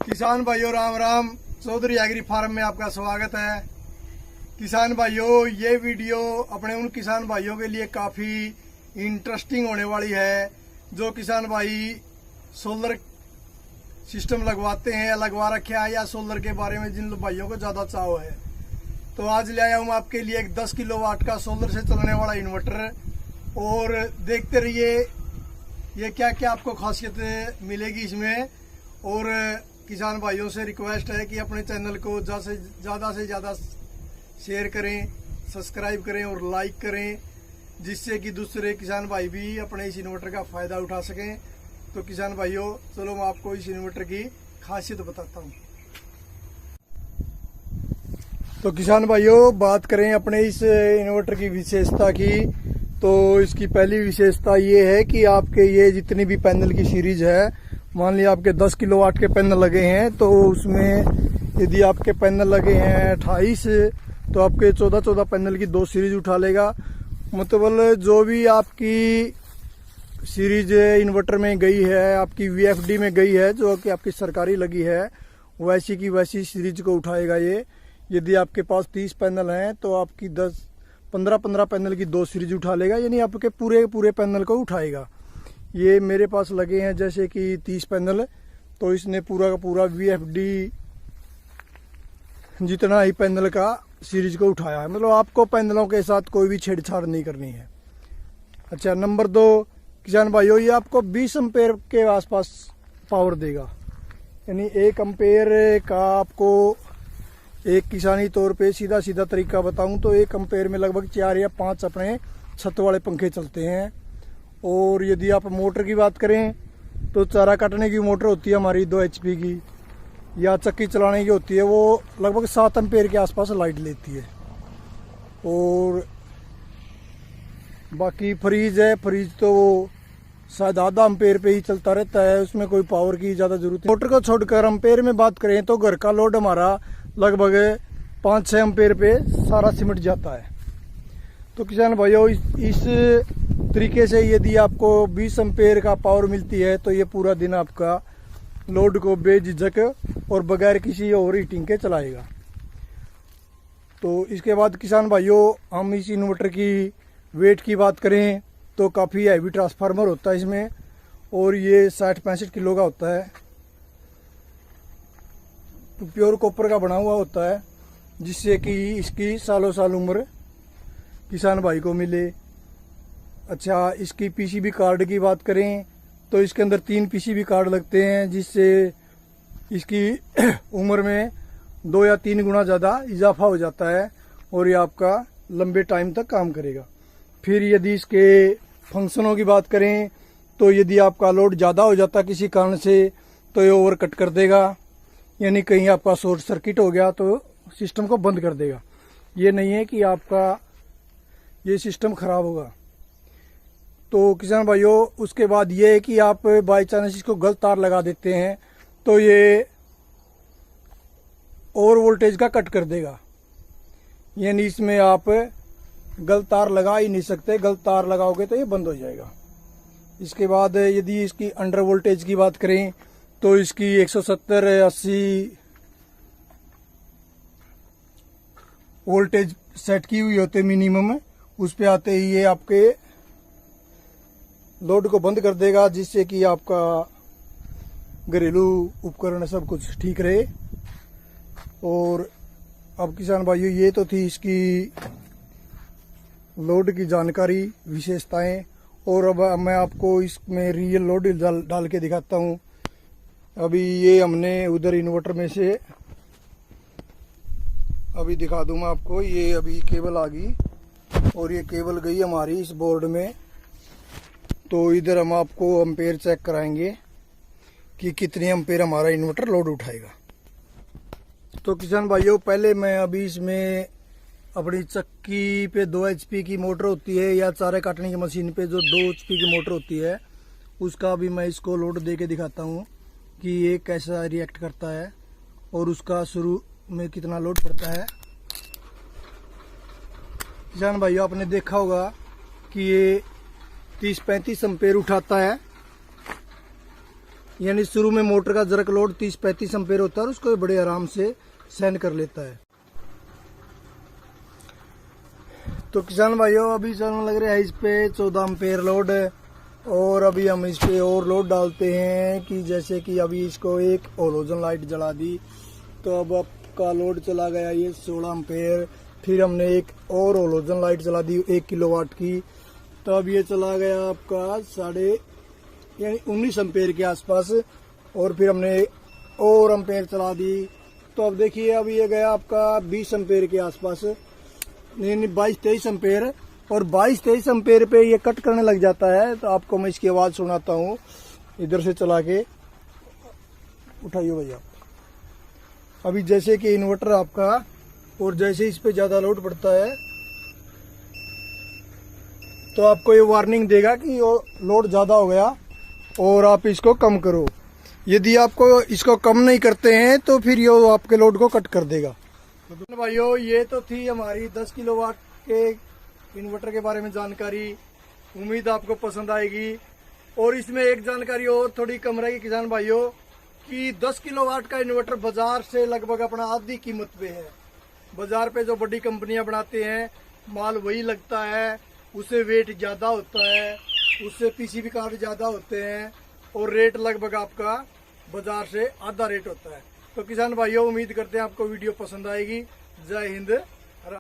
किसान भाइयों Ram Ram. Chaudhary agree farm में आपका स्वागत है। किसान भाइयों, ये वीडियो अपने उन किसान भाइयों के लिए काफी इंटरेस्टिंग होने वाली है जो किसान भाई सोलर सिस्टम लगवाते हैं या लगवा रखे हैं या सोलर के बारे में जिन भाइयों को ज्यादा चाव है। तो आज ले आया हूँ आपके लिए एक 10 किलोवाट का सोलर से चलने वाला इन्वर्टर, और देखते रहिए ये क्या क्या आपको खासियत मिलेगी इसमें। और किसान भाइयों से रिक्वेस्ट है कि अपने चैनल को ज़्यादा से ज़्यादा शेयर करें, सब्सक्राइब करें और लाइक करें, जिससे कि दूसरे किसान भाई भी अपने इस इन्वर्टर का फ़ायदा उठा सकें। तो किसान भाइयों, चलो मैं आपको इस इन्वर्टर की खासियत बताता हूँ। तो किसान भाइयों, बात करें अपने इस इन्वर्टर की विशेषता की, तो इसकी पहली विशेषता ये है कि आपके ये जितनी भी पैनल की सीरीज है, मान लिया आपके 10 किलोवाट के पैनल लगे हैं, तो उसमें यदि आपके पैनल लगे हैं 28, तो आपके 14 पैनल की 2 सीरीज उठा लेगा। मतलब जो भी आपकी सीरीज इन्वर्टर में गई है, आपकी VFD में गई है, जो कि आपकी सरकारी लगी है, वैसी की वैसी सीरीज को उठाएगा ये। यदि आपके पास 30 पैनल हैं तो आपकी 15 पैनल की 2 सीरीज उठा लेगा, यानी आपके पूरे पैनल को उठाएगा। ये मेरे पास लगे हैं जैसे कि 30 पैनल, तो इसने पूरा का पूरा VFD जितना ही पैनल का सीरीज को उठाया है। मतलब आपको पैनलों के साथ कोई भी छेड़छाड़ नहीं करनी है। अच्छा, नंबर 2 किसान भाइयों, ये आपको 20 एम्पेयर के आसपास पावर देगा। यानी 1 एम्पेयर का आपको एक किसानी तौर पे सीधा तरीका बताऊं तो 1 एम्पेयर में लगभग 4 या 5 अपने छत वाले पंखे चलते हैं। और यदि आप मोटर की बात करें तो चारा काटने की मोटर होती है हमारी 2 HP की, या चक्की चलाने की होती है, वो लगभग 7 एम्पेयर के आसपास लाइट लेती है। और बाकी फ्रीज है, फ्रीज तो वो शायद आधा एम्पेयर पे ही चलता रहता है, उसमें कोई पावर की ज़्यादा जरूरत नहीं। मोटर को छोड़कर एम्पेयर में बात करें तो घर का लोड हमारा लगभग 5-6 एम्पेयर पे सारा सिमट जाता है। तो किसान भाइयों, इस तरीके से यदि आपको 20 एम्पेयर का पावर मिलती है तो ये पूरा दिन आपका लोड को बेझिझक और बगैर किसी और हीटिंग के चलाएगा। तो इसके बाद किसान भाइयों, हम इस इन्वर्टर की वेट की बात करें तो काफ़ी हैवी ट्रांसफार्मर होता है इसमें, और ये 60-65 किलो का होता है। तो प्योर कॉपर का बना हुआ होता है, जिससे कि इसकी सालों साल उम्र किसान भाई को मिले। अच्छा, इसकी PCB कार्ड की बात करें तो इसके अंदर 3 PCB कार्ड लगते हैं, जिससे इसकी उम्र में 2 या 3 गुना ज़्यादा इजाफा हो जाता है और ये आपका लंबे टाइम तक काम करेगा। फिर यदि इसके फंक्शनों की बात करें तो यदि आपका लोड ज़्यादा हो जाता किसी कारण से तो ये ओवर कट कर देगा, यानी कहीं आपका शॉर्ट सर्किट हो गया तो सिस्टम को बंद कर देगा। ये नहीं है कि आपका ये सिस्टम खराब होगा। तो किसान भाइयों, उसके बाद ये है कि आप बाई चांस इसको गलत तार लगा देते हैं तो ये ओवर वोल्टेज का कट कर देगा, यानी इसमें आप गलत तार लगा ही नहीं सकते। गलत तार लगाओगे तो ये बंद हो जाएगा। इसके बाद यदि इसकी अंडर वोल्टेज की बात करें तो इसकी 170-80 वोल्टेज सेट की हुई होते मिनिमम, उस पे आते ही ये आपके लोड को बंद कर देगा, जिससे कि आपका घरेलू उपकरण सब कुछ ठीक रहे। और अब किसान भाइयों, ये तो थी इसकी लोड की जानकारी, विशेषताएं। और अब मैं आपको इसमें रियल लोड डाल के दिखाता हूँ। अभी ये हमने उधर इन्वर्टर में से अभी दिखा दूँ मैं आपको। ये अभी केबल आ गई और ये केबल गई हमारी इस बोर्ड में। तो इधर हम आपको एम्पेयर चेक कराएंगे कि कितने एम्पेयर हमारा इन्वर्टर लोड उठाएगा। तो किसान भाइयों, पहले मैं अभी इसमें अपनी चक्की पे 2 HP की मोटर होती है, या चारे काटने की मशीन पे जो 2 HP की मोटर होती है, उसका भी मैं इसको लोड दे के दिखाता हूँ कि ये कैसा रिएक्ट करता है और उसका शुरू में कितना लोड पड़ता है। किसान भाइयों, आपने देखा होगा कि ये 30-35 एम्पेयर उठाता है, यानी शुरू में मोटर का जरक लोड 30-35 एम्पेयर होता है और उसको बड़े आराम से सहन कर लेता है। तो किसान भाइयों अभी चलने लग रहा है इस पे 14 एम्पेयर लोड और अभी हम इस पे और लोड डालते हैं कि जैसे कि अभी इसको एक ओलोजन लाइट जला दी तो अब आपका लोड चला गया ये 16 एम्पेयर। फिर हमने एक और ओलोजन लाइट चला दी 1 किलोवाट की, तो अब ये चला गया आपका 19 एम्पेयर के आसपास। और फिर हमने और एम्पेयर चला दी तो अब देखिए अब ये गया आपका 20 एम्पेयर के आसपास, नहीं 22-23 एम्पेयर। और 22-23 एम्पेयर पे ये कट करने लग जाता है। तो आपको मैं इसकी आवाज़ सुनाता हूँ, इधर से चला के उठाइए भैया। अभी जैसे कि इन्वर्टर आपका और जैसे इस पे ज़्यादा लोड पड़ता है तो आपको ये वार्निंग देगा कि लोड ज़्यादा हो गया और आप इसको कम करो। यदि आपको इसको कम नहीं करते हैं तो फिर ये आपके लोड को कट कर देगा। तो भाइयों ये तो थी हमारी 10 किलोवाट के इन्वर्टर के बारे में जानकारी। उम्मीद आपको पसंद आएगी। और इसमें एक जानकारी और थोड़ी कम रहेगी किसान भाइयों कि 10 किलोवाट का इन्वर्टर बाजार से लगभग अपना आधी कीमत पे है। बाजार पे जो बड़ी कंपनियां बनाते हैं माल वही लगता है, उससे वेट ज़्यादा होता है, उससे पीसीबी कार्ड ज़्यादा होते हैं और रेट लगभग आपका बाजार से आधा रेट होता है। तो किसान भाइयों उम्मीद करते हैं आपको वीडियो पसंद आएगी। जय हिंद।